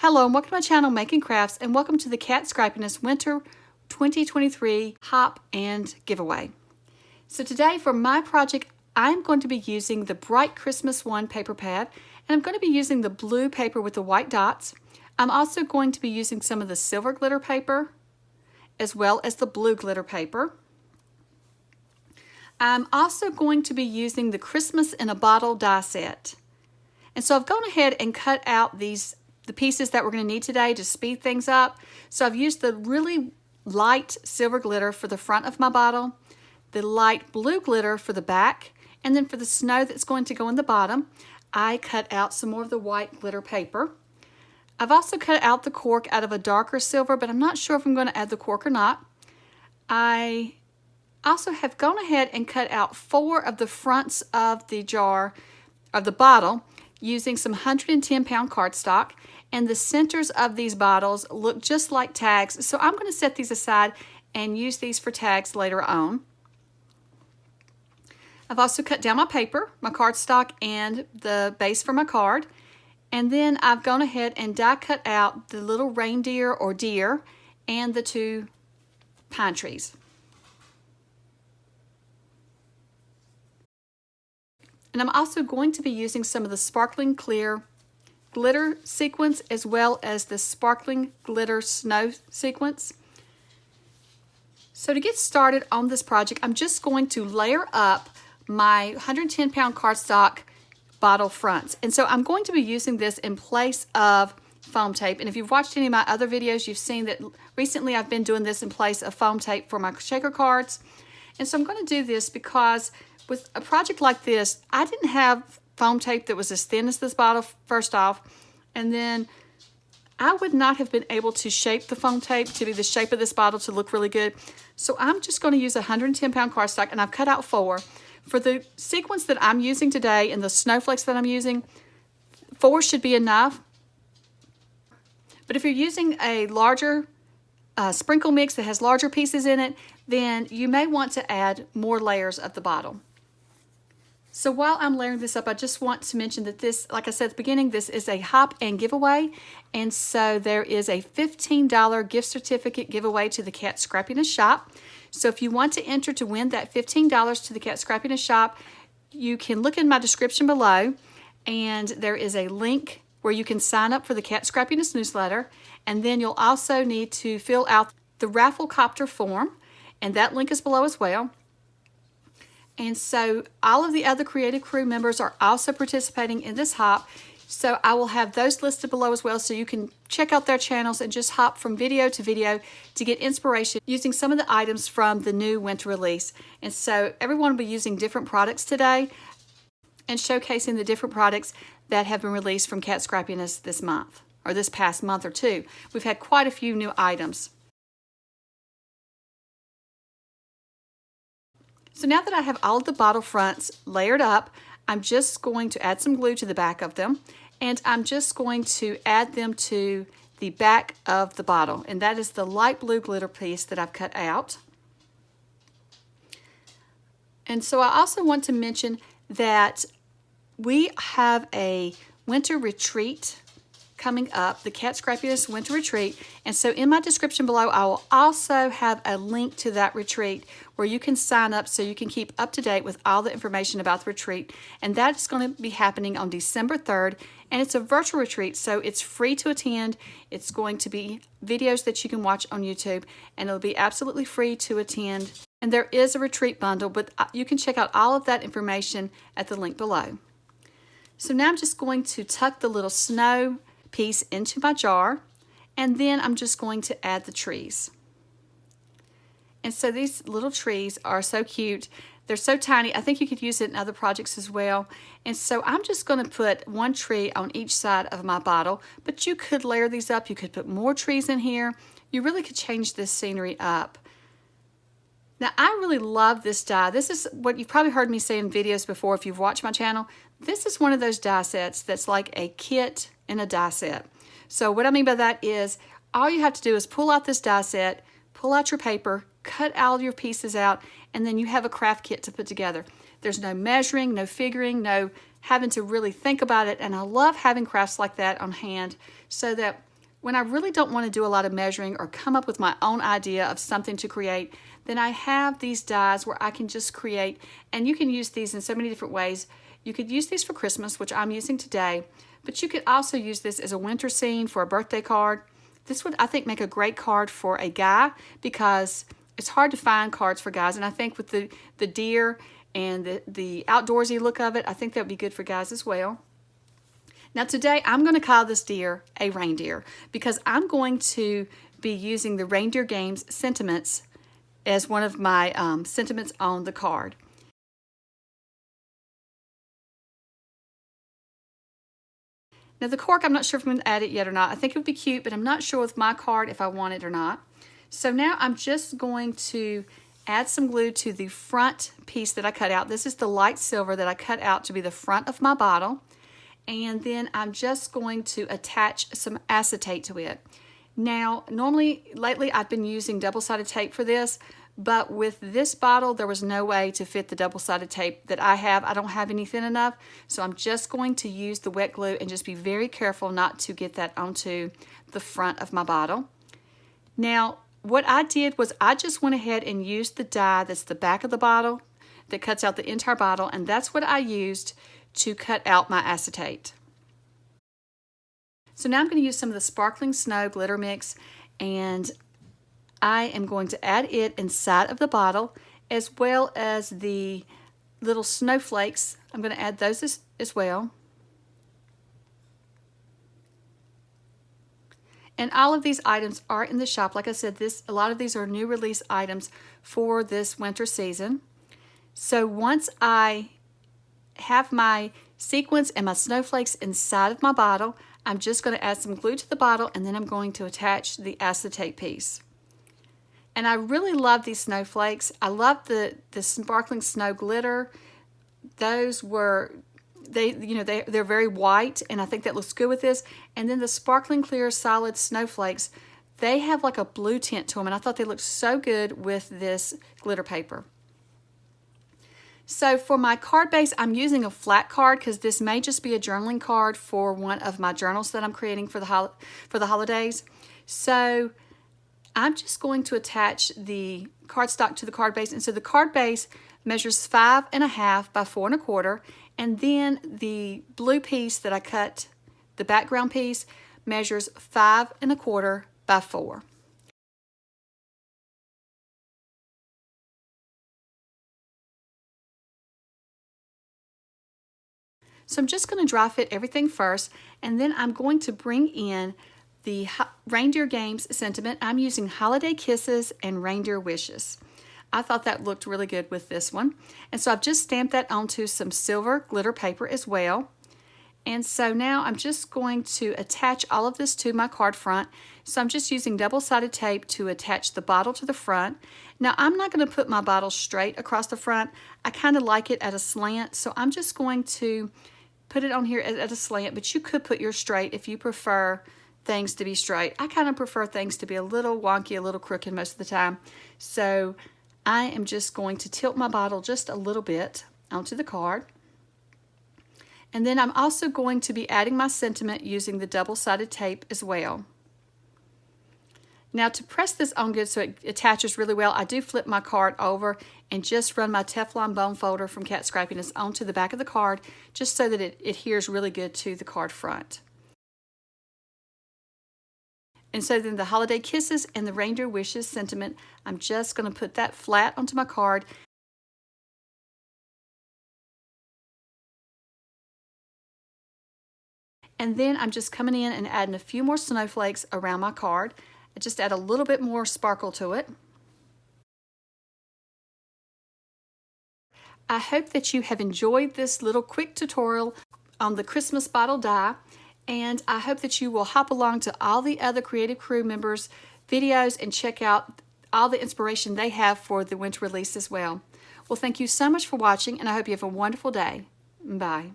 Hello and welcome to my channel Making Crafts, and welcome to the Cat Scrappiness Winter 2023 Hop and Giveaway. So today for my project I'm going to be using the Bright Christmas One paper pad, and I'm going to be using the blue paper with the white dots. I'm also going to be using some of the silver glitter paper as well as the blue glitter paper. I'm also going to be using the Christmas in a Bottle die set. And so I've gone ahead and cut out the pieces that we're going to need today to speed things up. So I've used the really light silver glitter for the front of my bottle, the light blue glitter for the back, and then for the snow that's going to go in the bottom, I cut out some more of the white glitter paper. I've also cut out the cork out of a darker silver, but I'm not sure if I'm going to add the cork or not. I also have gone ahead and cut out 4 of the fronts of the jar, of the bottle, using some 110-pound cardstock, and the centers of these bottles look just like tags, so I'm going to set these aside and use these for tags later on. I've also cut down my paper, my cardstock, and the base for my card, and then I've gone ahead and die cut out the little reindeer or deer and the 2 pine trees. And I'm also going to be using some of the sparkling clear glitter sequence as well as the sparkling glitter snow sequence. So to get started on this project, I'm just going to layer up my 110-pound cardstock bottle fronts. And so I'm going to be using this in place of foam tape. And if you've watched any of my other videos, you've seen that recently I've been doing this in place of foam tape for my shaker cards. And so I'm going to do this because with a project like this, I didn't have foam tape that was as thin as this bottle, first off, and then I would not have been able to shape the foam tape to be the shape of this bottle to look really good. So I'm just going to use a 110-pound cardstock, and I've cut out 4. For the sequence that I'm using today and the snowflakes that I'm using, 4 should be enough. But if you're using a larger sprinkle mix that has larger pieces in it, then you may want to add more layers of the bottle. So while I'm layering this up, I just want to mention that this, like I said at the beginning, this is a hop and giveaway. And so there is a $15 gift certificate giveaway to the Cat Scrappiness Shop. So if you want to enter to win that $15 to the Cat Scrappiness Shop, you can look in my description below, and there is a link where you can sign up for the Cat Scrappiness newsletter. And then you'll also need to fill out the raffle copter form, and that link is below as well. And so all of the other creative crew members are also participating in this hop. So I will have those listed below as well, so you can check out their channels and just hop from video to video to get inspiration using some of the items from the new winter release. And so everyone will be using different products today and showcasing the different products that have been released from Cat Scrappiness this month, or this past month or 2. We've had quite a few new items. So now that I have all of the bottle fronts layered up, I'm just going to add some glue to the back of them, and I'm just going to add them to the back of the bottle, and that is the light blue glitter piece that I've cut out. And so I also want to mention that we have a winter retreat coming up, the Cat Scrappiness Winter Retreat, and so in my description below I will also have a link to that retreat where you can sign up so you can keep up to date with all the information about the retreat. And that's going to be happening on December 3rd, and it's a virtual retreat, so it's free to attend. It's going to be videos that you can watch on YouTube, and it'll be absolutely free to attend. And there is a retreat bundle, but you can check out all of that information at the link below. So now I'm just going to tuck the little snow piece into my jar, and then I'm just going to add the trees. And so these little trees are so cute. They're so tiny. I think you could use it in other projects as well. And so I'm just going to put 1 tree on each side of my bottle, but you could layer these up. You could put more trees in here. You really could change this scenery up. Now I really love this die. This is what you've probably heard me say in videos before if you've watched my channel. This is one of those die sets that's like a kit in a die set. So what I mean by that is all you have to do is pull out this die set, pull out your paper, cut all your pieces out, and then you have a craft kit to put together. There's no measuring, no figuring, no having to really think about it, and I love having crafts like that on hand so that when I really don't want to do a lot of measuring or come up with my own idea of something to create, then I have these dies where I can just create, and you can use these in so many different ways. You could use these for Christmas, which I'm using today, but you could also use this as a winter scene for a birthday card. This would, I think, make a great card for a guy because it's hard to find cards for guys, and I think with the deer and the outdoorsy look of it, I think that would be good for guys as well. Now today I'm going to call this deer a reindeer because I'm going to be using the Reindeer Games sentiments as one of my sentiments on the card. Now the cork, I'm not sure if I'm going to add it yet or not. I think it would be cute, but I'm not sure with my card if I want it or not. So now I'm just going to add some glue to the front piece that I cut out. This is the light silver that I cut out to be the front of my bottle. And then I'm just going to attach some acetate to it. Now, normally, lately I've been using double-sided tape for this, but with this bottle, there was no way to fit the double-sided tape that I have. I don't have any thin enough, so I'm just going to use the wet glue and just be very careful not to get that onto the front of my bottle. Now, what I did was I just went ahead and used the die that's the back of the bottle that cuts out the entire bottle, and that's what I used to cut out my acetate. So now I'm going to use some of the Sparkling Snow glitter mix, and I am going to add it inside of the bottle as well as the little snowflakes. I'm going to add those as well. And all of these items are in the shop. Like I said, a lot of these are new release items for this winter season. So once I have my sequins and my snowflakes inside of my bottle, I'm just going to add some glue to the bottle, and then I'm going to attach the acetate piece. And I really love these snowflakes. I love the Sparkling Snow glitter. Those were, they're very white, and I think that looks good with this. And then the Sparkling Clear Solid Snowflakes, they have like a blue tint to them, and I thought they looked so good with this glitter paper. So for my card base, I'm using a flat card because this may just be a journaling card for one of my journals that I'm creating for the holidays. So I'm just going to attach the cardstock to the card base. And so the card base measures 5.5 by 4 1/4. And then the blue piece that I cut, the background piece, measures 5 1/4 by 4. So I'm just going to dry fit everything first, and then I'm going to bring in the Reindeer Games sentiment. I'm using Holiday Kisses and Reindeer Wishes. I thought that looked really good with this one. And so I've just stamped that onto some silver glitter paper as well. And so now I'm just going to attach all of this to my card front. So I'm just using double-sided tape to attach the bottle to the front. Now I'm not going to put my bottle straight across the front. I kind of like it at a slant, so I'm just going to put it on here at a slant, but you could put yours straight if you prefer things to be straight. I kind of prefer things to be a little wonky, a little crooked most of the time. So I am just going to tilt my bottle just a little bit onto the card. And then I'm also going to be adding my sentiment using the double-sided tape as well. Now to press this on good so it attaches really well, I do flip my card over and just run my Teflon bone folder from Cat Scrapiness onto the back of the card just so that it adheres really good to the card front. And so then the Holiday Kisses and the Reindeer Wishes sentiment, I'm just going to put that flat onto my card. And then I'm just coming in and adding a few more snowflakes around my card. I just add a little bit more sparkle to it. I hope that you have enjoyed this little quick tutorial on the Christmas bottle die, and I hope that you will hop along to all the other Creative Crew members' videos and check out all the inspiration they have for the winter release as well. Well, thank you so much for watching, and I hope you have a wonderful day. Bye.